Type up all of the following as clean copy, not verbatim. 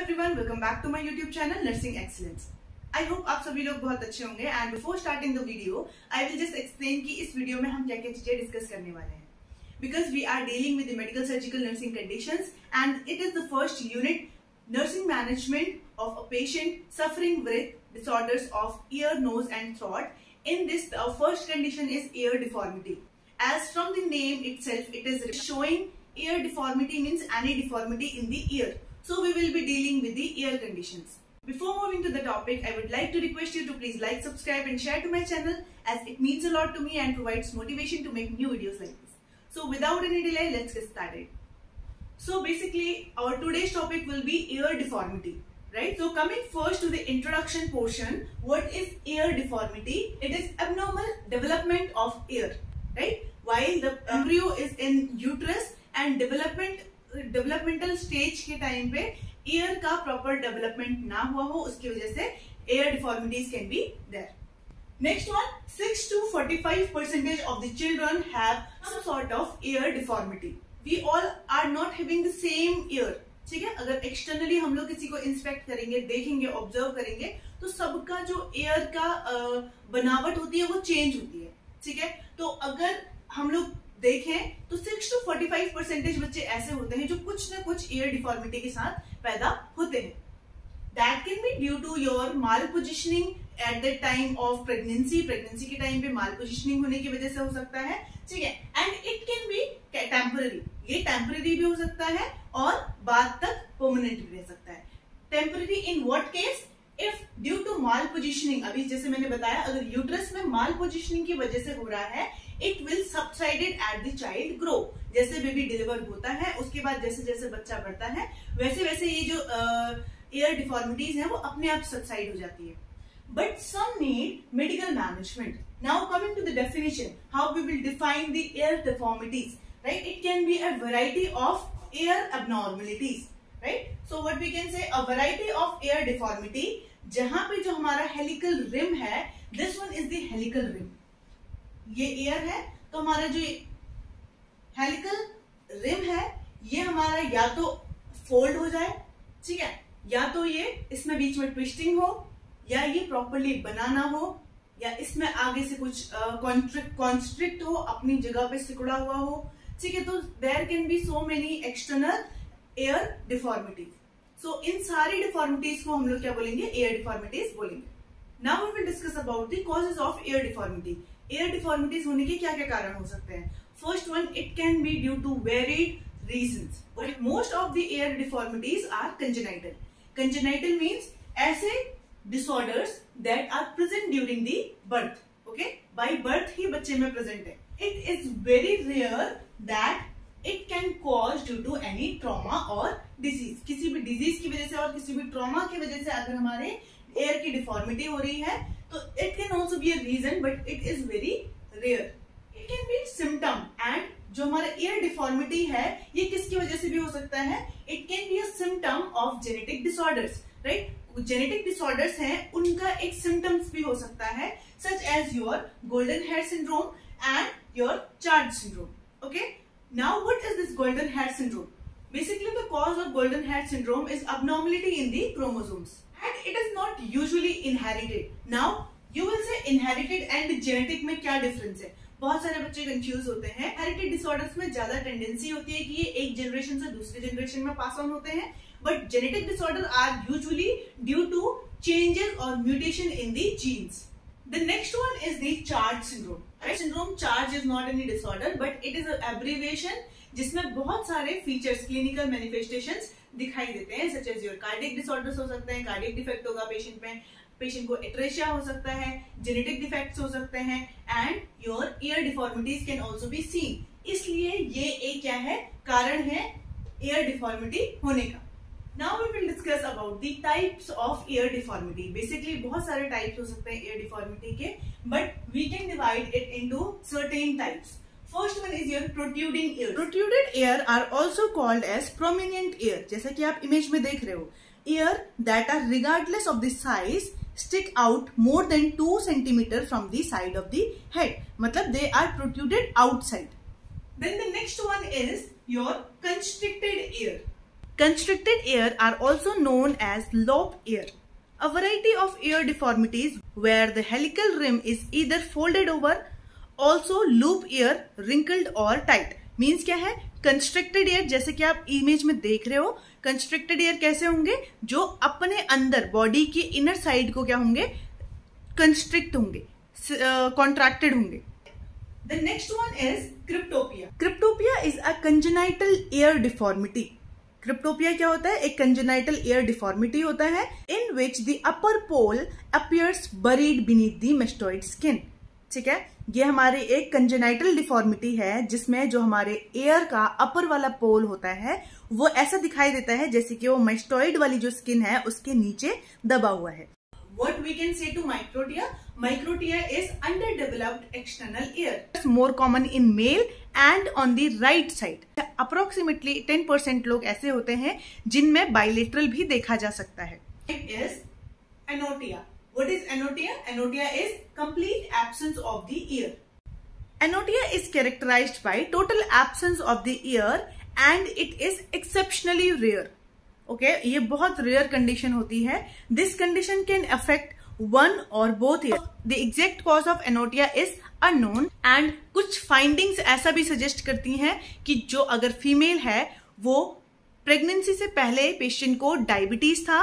Everyone, welcome back to my YouTube channel nursing excellence. I hope आप सभी लोग बहुत अच्छे होंगे and before starting the video I will just explain कि इस वीडियो में हम क्या क्या चीजें डिस्कस करने वाले हैं, because we are dealing with the medical surgical nursing conditions and it is the first unit nursing management of a patient suffering with disorders of ear, nose and throat. In this, the first condition is ear deformity. As from the name itself, it is showing ear deformity means any deformity in the ear. So we will be dealing with the ear conditions. Before moving to the topic, I would like to request you to please like, subscribe and share to my channel as it means a lot to me and provides motivation to make new videos like this. So without any delay, let's get started. So basically our today's topic will be ear deformity, right? So coming first to the introduction portion, what is ear deformity? It is abnormal development of ear, right? While the embryo is in uterus and developmental stage के time पे ear का proper development ना हुआ हो, उसकी वजह से ear deformities can be there. Next one, 6 to 45% of the children have some sort of ear deformity. We all are not having the same ear. ठीक है, अगर एक्सटर्नली हम लोग किसी को इंस्पेक्ट करेंगे, देखेंगे, ऑब्जर्व करेंगे तो सबका जो एयर का बनावट होती है वो चेंज होती है. ठीक है, तो अगर हम लोग देखें तो 6 to 45% बच्चे ऐसे होते हैं जो कुछ ना कुछ एयर डिफॉर्मिटी के साथ पैदा होते हैं. That can be due to your malpositioning at the time of pregnancy के टाइम पे malpositioning होने की वजह से हो सकता है. ठीक है, and it can be temporary. ये टेम्पररी भी हो सकता है और बाद तक परमानेंट भी रह सकता है. Temporary in what case? If due to malpositioning, अभी जैसे मैंने बताया, अगर यूट्रस में माल पोजिशनिंग की वजह से हो रहा है, it will subsided at the child grow. जैसे बेबी डिलीवर होता है, उसके बाद जैसे जैसे बच्चा बढ़ता है, वैसे वैसे ये जो एयर डिफॉर्मिटीज है वो अपने आप सबसाइड हो जाती है. But some need medical management. Now coming to the definition, how we will define the ear deformities, right? It can be a variety of ear abnormalities, right? So what we can say, a variety of ear deformity, जहां पे जो हमारा helical rim है, this one is the helical rim. ये ear है, तो हमारा जो helical rim है, ये हमारा या तो fold हो जाए, ठीक है, या तो ये इसमें बीच में twisting हो, या ये प्रॉपरली बनाना हो, या इसमें आगे से कुछ कॉन्स्ट्रिक्ट हो, अपनी जगह पे सिकुड़ा हुआ हो. ठीक है, तो there can be so many external ear deformities. So इन सारी डिफॉर्मिटीज को हम लोग क्या बोलेंगे? एयर डिफॉर्मिटीज बोलेंगे. Now we will discuss about the causes of ear deformity. Ear deformities होने के क्या क्या कारण हो सकते हैं? First one, it can be due to varied reasons, but most of the ear deformities are congenital. Congenital means ऐसे disorders that are present during the birth. Okay, by birth ही बच्चे में present है. It is very rare that it can cause due to any trauma or disease. किसी भी disease की वजह से और किसी भी trauma की वजह से अगर हमारे air की deformity हो रही है तो it can also be a reason, but it is very rare. It can be symptom, and जो हमारा ear deformity है ये किसकी वजह से भी हो सकता है? It can be a symptom of genetic disorders, right? Genetic disorders हैं, उनका एक सिम्टम्स भी हो सकता है, such as your golden hair syndrome and your charge syndrome. Okay, now what is this golden hair syndrome? Basically the cause of golden hair syndrome is abnormality in the chromosomes and it is not usually inherited. Now you will say inherited and genetic में क्या difference है? बहुत सारे बच्चे confuse होते हैं. हेरिटेड disorders में ज्यादा टेंडेंसी होती है कि ये एक जनरेशन से दूसरे जनरेशन में पास ऑन होते हैं, but genetic disorders are usually due to changes or mutation in the genes. The next one is the CHARGE syndrome. Right? Syndrome CHARGE is not any disorder, but it is an abbreviation जिसमें बहुत सारे features, clinical manifestations दिखाई देते हैं, such as your cardiac disorders हो सकते हैं, cardiac defect होगा patient में, patient को atresia हो सकता है, genetic defects हो सकते हैं, and your ear deformities can also be seen. इसलिए ये एक क्या है? कारण है ear deformity होने का. Now we will discuss about the types of ear deformity. Basically बहुत सारे types हो सकते हैं ear deformity के, but we can divide it into certain types. First one is your protruding ear. Protruded ear are also called as prominent ear. जैसा कि आप image में देख रहे हो, ear that are regardless of the size stick out more than 2 centimeters from the side of the head. मतलब they are protruded outside. Then the next one is your constricted ear. Constricted ear are also known as lobe ear, a variety of ear deformities where the helical rim is either folded over, also loop ear, wrinkled or tight. Means क्या है? Constricted ear जैसे कि आप image में देख रहे हो, constricted ear कैसे होंगे? जो अपने अंदर बॉडी के इनर साइड को क्या होंगे? Constrict होंगे, contracted होंगे. The next one is cryptopia. Cryptopia is a congenital ear deformity. क्रिप्टोपिया क्या होता है? एक कंजेनाइटल ईयर डिफॉर्मिटी होता है in which the upper pole appears buried beneath the mastoid skin. ठीक है, ये हमारे एक कंजेनाइटल डिफॉर्मिटी है जिसमें जो हमारे ईयर का अपर वाला पोल होता है वो ऐसा दिखाई देता है जैसे कि वो मेस्टोइड वाली जो स्किन है उसके नीचे दबा हुआ है. What we can say to microtia? Microtia is underdeveloped external ear. It's more common in male and on the right side. Approximately 10% लोग ऐसे होते हैं जिनमें bilateral भी देखा जा सकता है. It is anotia. What is anotia? Anotia is complete absence of the ear. Anotia is characterized by total absence of the ear and it is exceptionally rare. Okay, ये बहुत रेयर कंडीशन होती है. This condition can affect one or both ear. The exact cause of anotia is unknown and कुछ findings ऐसा भी suggest करती हैं कि जो अगर फीमेल है वो प्रेगनेंसी से पहले पेशेंट को डायबिटीज था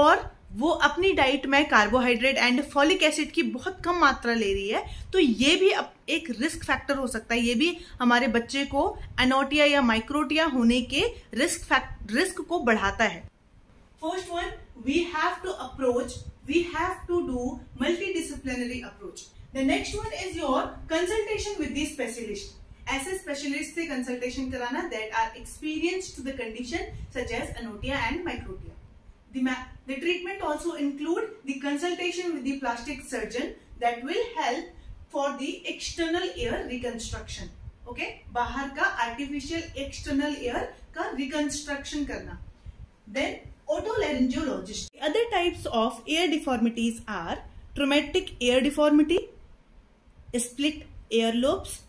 और वो अपनी डाइट में कार्बोहाइड्रेट एंड फॉलिक एसिड की बहुत कम मात्रा ले रही है, तो ये भी एक रिस्क फैक्टर हो सकता है. ये भी हमारे बच्चे को एनोटिया या माइक्रोटिया होने के रिस्क को बढ़ाता है. First one, we have to do multidisciplinary approach. The next one is your consultation with the specialist. ऐसे स्पेशलिस्ट से कंसल्टेशन कराना that are experienced to the condition such as anotia and microtia. The treatment also include the consultation with the plastic surgeon that will help for the external ear reconstruction. Okay, बाहर का artificial external ear का reconstruction करना. Then otolaryngologist. The other types of ear deformities are traumatic ear deformity, split earlobes,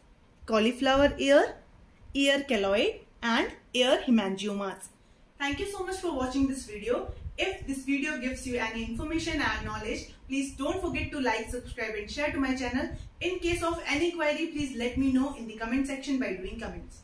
cauliflower ear, ear keloid, and ear hemangiomas. Thank you so much for watching this video. If this video gives you any information and knowledge, please don't forget to like, subscribe and share to my channel. In case of any query, please let me know in the comment section by doing comments.